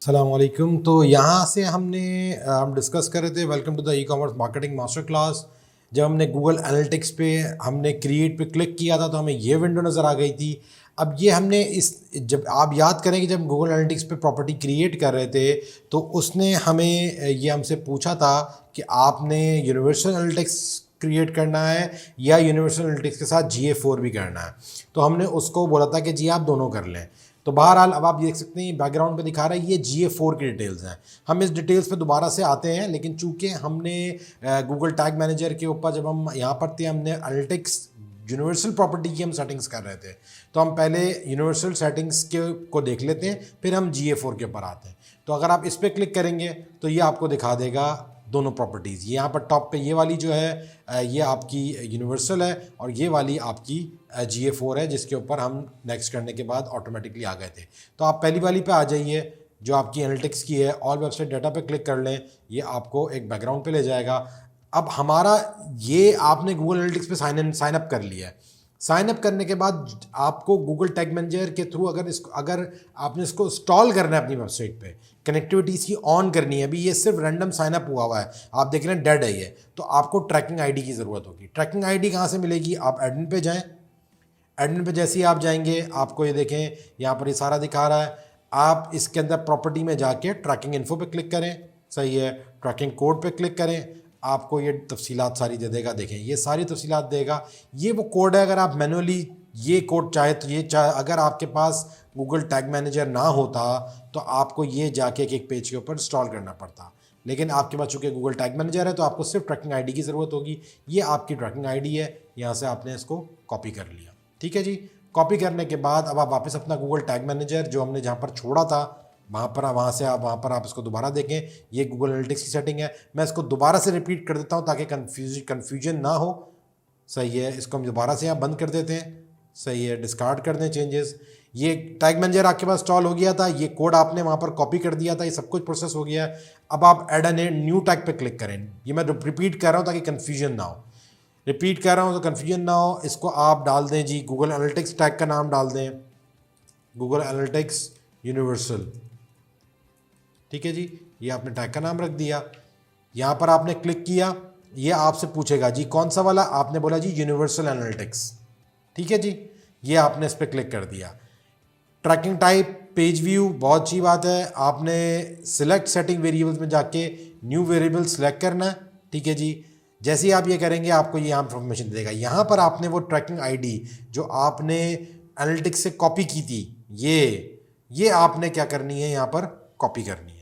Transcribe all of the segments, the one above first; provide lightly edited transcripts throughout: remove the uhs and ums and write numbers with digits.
अस्सलाम वालेकुम। तो यहाँ से हम डिस्कस कर रहे थे welcome to the e commerce marketing master class. जब हमने गूगल एनालिटिक्स पे हमने क्रिएट पे क्लिक किया था तो हमें ये विंडो नज़र आ गई थी। अब ये हमने इस जब आप याद करें कि जब गूगल एनालिटिक्स पे प्रॉपर्टी क्रिएट कर रहे थे तो उसने हमें ये हमसे पूछा था कि आपने यूनिवर्सल एनालिटिक्स क्रिएट करना है या यूनिवर्सल एनालिटिक्स के साथ GA4 भी करना है। तो हमने उसको बोला था कि जी आप दोनों कर लें। तो बहरहाल अब आप देख सकते हैं बैकग्राउंड पे दिखा रहा है ये GA4 की डिटेल्स हैं। हम इस डिटेल्स पे दोबारा से आते हैं, लेकिन चूंकि हमने गूगल टैग मैनेजर के ऊपर जब हम यहाँ पर थे हमने एनालिटिक्स यूनिवर्सल प्रॉपर्टी की हम सेटिंग्स कर रहे थे, तो हम पहले यूनिवर्सल सेटिंग्स के को देख लेते हैं, फिर हम GA4 के ऊपर आते हैं। तो अगर आप इस पर क्लिक करेंगे तो ये आपको दिखा देगा दोनों प्रॉपर्टीज़। यहाँ पर टॉप पे ये वाली जो है ये आपकी यूनिवर्सल है और ये वाली आपकी GA4 है, जिसके ऊपर हम नेक्स्ट करने के बाद ऑटोमेटिकली आ गए थे। तो आप पहली वाली पे आ जाइए जो आपकी एनालिटिक्स की है, ऑल वेबसाइट डाटा पे क्लिक कर लें, ये आपको एक बैकग्राउंड पे ले जाएगा। अब हमारा ये आपने गूगल एनालिटिक्स पे साइन अप कर लिया है। साइन अप करने के बाद आपको गूगल टैग मैनेजर के थ्रू अगर आपने इसको इंस्टॉल करना है अपनी वेबसाइट पे, कनेक्टिविटी इसकी ऑन करनी है। अभी ये सिर्फ रैंडम साइन अप हुआ है, आप देख रहे हैं डेड है ये, तो आपको ट्रैकिंग आईडी की ज़रूरत होगी। ट्रैकिंग आईडी कहाँ से मिलेगी? आप एडमिन पे जाएं। एडमिन पे जैसे ही आप जाएंगे आपको ये देखें यहाँ पर ये सारा दिखा रहा है। आप इसके अंदर प्रॉपर्टी में जाके ट्रैकिंग इन्फो पे क्लिक करें, सही है, ट्रैकिंग कोड पे क्लिक करें, आपको ये तफसीलात सारी दे देगा। देखें ये सारी तफसीलात देगा। ये वो कोड है, अगर आप मैनुअली ये कोड चाहे तो अगर आपके पास गूगल टैग मैनेजर ना होता तो आपको ये जाके एक पेज के ऊपर इंस्टॉल करना पड़ता, लेकिन आपके पास चूँकि गूगल टैग मैनेजर है तो आपको सिर्फ ट्रैकिंग आईडी की ज़रूरत होगी। ये आपकी ट्रैकिंग आईडी है, यहाँ से आपने इसको कॉपी कर लिया। ठीक है जी। कॉपी करने के बाद अब आप वापस अपना गूगल टैग मैनेजर जो हमने जहाँ पर छोड़ा था वहाँ पर आप इसको दोबारा देखें। ये गूगल एनालिटिक्स की सेटिंग है। मैं इसको दोबारा से रिपीट कर देता हूँ ताकि कन्फ्यूजन ना हो। सही है, इसको हम दोबारा से यहाँ बंद कर देते हैं। सही है, डिस्कार्ड कर दें चेंजेस। ये टैग मैनेजर आपके पास इंस्टॉल हो गया था, ये कोड आपने वहाँ पर कॉपी कर दिया था, ये सब कुछ प्रोसेस हो गया है। अब आप ऐड एन न्यू टैग पे क्लिक करें। ये मैं रिपीट कर रहा हूँ ताकि कन्फ्यूजन ना हो। रिपीट कर रहा हूँ तो कन्फ्यूजन ना हो। इसको आप डाल दें जी, गूगल एनालिटिक्स टैग का नाम डाल दें, गूगल एनालिटिक्स यूनिवर्सल। ठीक है जी, ये आपने टैग का नाम रख दिया। यहाँ पर आपने क्लिक किया, ये आपसे पूछेगा जी कौन सा वाला, आपने बोला जी यूनिवर्सल एनालिटिक्स। ठीक है जी, ये आपने इस पर क्लिक कर दिया। ट्रैकिंग टाइप पेज व्यू, बहुत अच्छी बात है। आपने सिलेक्ट सेटिंग वेरिएबल्स में जाके न्यू वेरिएबल सेलेक्ट करना है। ठीक है जी, जैसे ही आप ये करेंगे आपको ये यहाँ इन्फॉर्मेशन देगा। यहाँ पर आपने वो ट्रैकिंग आईडी जो आपने एनालिटिक्स से कॉपी की थी, ये आपने क्या करनी है, यहाँ पर कॉपी करनी है।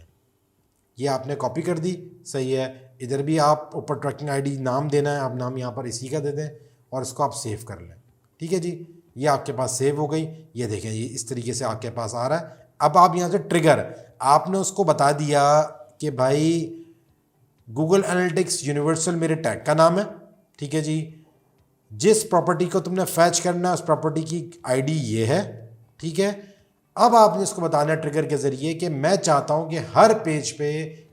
ये आपने कॉपी कर दी, सही है। इधर भी आप ऊपर ट्रैकिंग आईडी नाम देना है, आप नाम यहाँ पर इसी का दे दें और इसको आप सेव कर लें। ठीक है जी, ये आपके पास सेव हो गई। ये देखें ये इस तरीके से आपके पास आ रहा है। अब आप यहाँ से ट्रिगर, आपने उसको बता दिया कि भाई गूगल एनालिटिक्स यूनिवर्सल मेरे टैग का नाम है। ठीक है जी, जिस प्रॉपर्टी को तुमने फैच करना है उस प्रॉपर्टी की आईडी ये है। ठीक है, अब आपने इसको बताना है ट्रिगर के ज़रिए कि मैं चाहता हूं कि हर पेज पे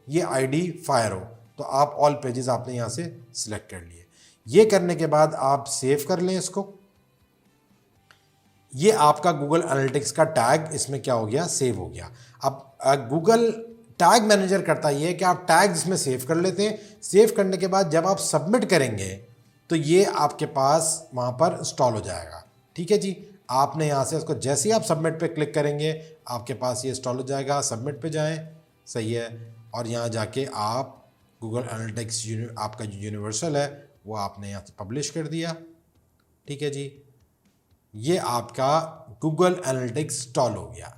ये आईडी फायर हो, तो आप ऑल पेजेस आपने यहाँ से सिलेक्ट कर लिए। ये करने के बाद आप सेव कर लें इसको। ये आपका गूगल एनालिटिक्स का टैग इसमें क्या हो गया, सेव हो गया। अब गूगल टैग मैनेजर करता ये है कि आप टैग इसमें सेव कर लेते हैं। सेव करने के बाद जब आप सबमिट करेंगे तो ये आपके पास वहाँ पर इंस्टॉल हो जाएगा। ठीक है जी, आपने यहाँ से इसको जैसे ही आप सबमिट पे क्लिक करेंगे आपके पास ये इंस्टॉल हो जाएगा। सबमिट पे जाएं, सही है, और यहाँ जाके आप गूगल एनालिटिक्स आपका जो यूनिवर्सल है वो आपने यहाँ से पब्लिश कर दिया। ठीक है जी, ये आपका गूगल एनालिटिक्स इंस्टॉल हो गया।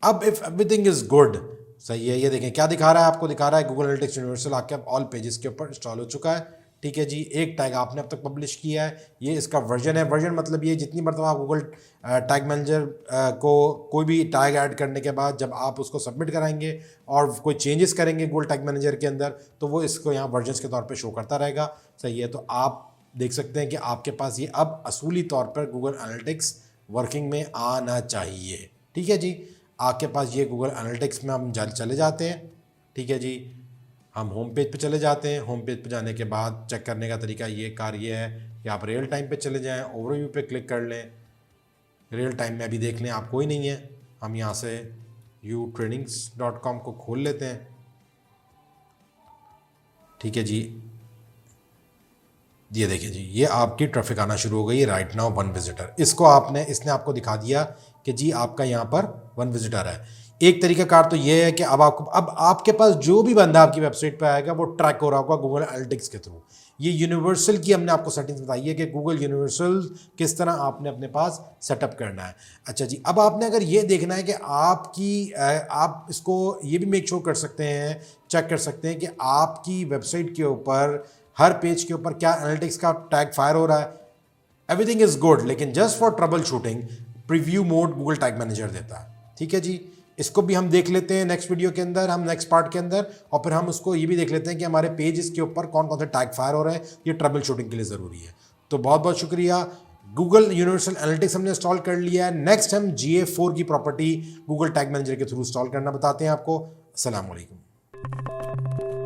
अब इफ एवरीथिंग इज गुड, सही है, ये देखें क्या दिखा रहा है, आपको दिखा रहा है गूगल एनालिटिक्स यूनिवर्सल आपके ऑल पेजेस के ऊपर इंस्टॉल हो चुका है। ठीक है जी, एक टैग आपने अब तक पब्लिश किया है, ये इसका वर्जन है। वर्जन मतलब ये जितनी मरतबा गूगल टैग मैनेजर को कोई भी टैग ऐड करने के बाद जब आप उसको सबमिट कराएंगे और कोई चेंजेस करेंगे गूगल टैग मैनेजर के अंदर तो वो इसको यहाँ वर्जन्स के तौर पे शो करता रहेगा। सही है, तो आप देख सकते हैं कि आपके पास ये अब असूली तौर पर गूगल एनालिटिक्स वर्किंग में आना चाहिए। ठीक है जी, आपके पास ये गूगल एनालिटिक्स में हम चले जाते हैं। ठीक है जी, हम होम पेज पे चले जाते हैं। होम पेज पे जाने के बाद चेक करने का तरीका ये कार्य है कि आप रियल टाइम पे चले जाएं, ओवरव्यू पे क्लिक कर लें। रियल टाइम में अभी देख लें आप कोई नहीं है, हम यहाँ से utrainings.com को खोल लेते हैं। ठीक है जी, ये देखिए जी, ये आपकी ट्रैफिक आना शुरू हो गई है। राइट नाउ 1 विजिटर, इसने आपको दिखा दिया कि जी आपका यहाँ पर 1 विजिटर है। एक तरीका कार तो ये है कि अब आपके पास जो भी बंदा आपकी वेबसाइट पे आएगा वो ट्रैक हो रहा होगा गूगल एनालिटिक्स के थ्रू। ये यूनिवर्सल की हमने आपको सेटिंग्स बताई है कि गूगल यूनिवर्सल किस तरह आपने अपने पास सेटअप करना है। अच्छा जी, अब आपने अगर ये देखना है कि आप इसको ये भी मेक श्योर कर सकते हैं, चेक कर सकते हैं कि आपकी वेबसाइट के ऊपर हर पेज के ऊपर क्या एनालिटिक्स का टैग फायर हो रहा है। एवरीथिंग इज गुड, लेकिन just for trouble shooting preview mode Google tag manager देता है। ठीक है जी, इसको भी हम देख लेते हैं नेक्स्ट वीडियो के अंदर, हम नेक्स्ट पार्ट के अंदर, और फिर हम उसको ये भी देख लेते हैं कि हमारे पेज के ऊपर कौन कौन से टैग फायर हो रहे हैं। ये ट्रबल शूटिंग के लिए ज़रूरी है। तो बहुत बहुत शुक्रिया। गूगल यूनिवर्सल एनालिटिक्स हमने इंस्टॉल कर लिया है। नेक्स्ट हम GA4 की प्रॉपर्टी गूगल टैग मैनेजर के थ्रू इंस्टॉल करना बताते हैं आपको। अस्सलाम वालेकुम।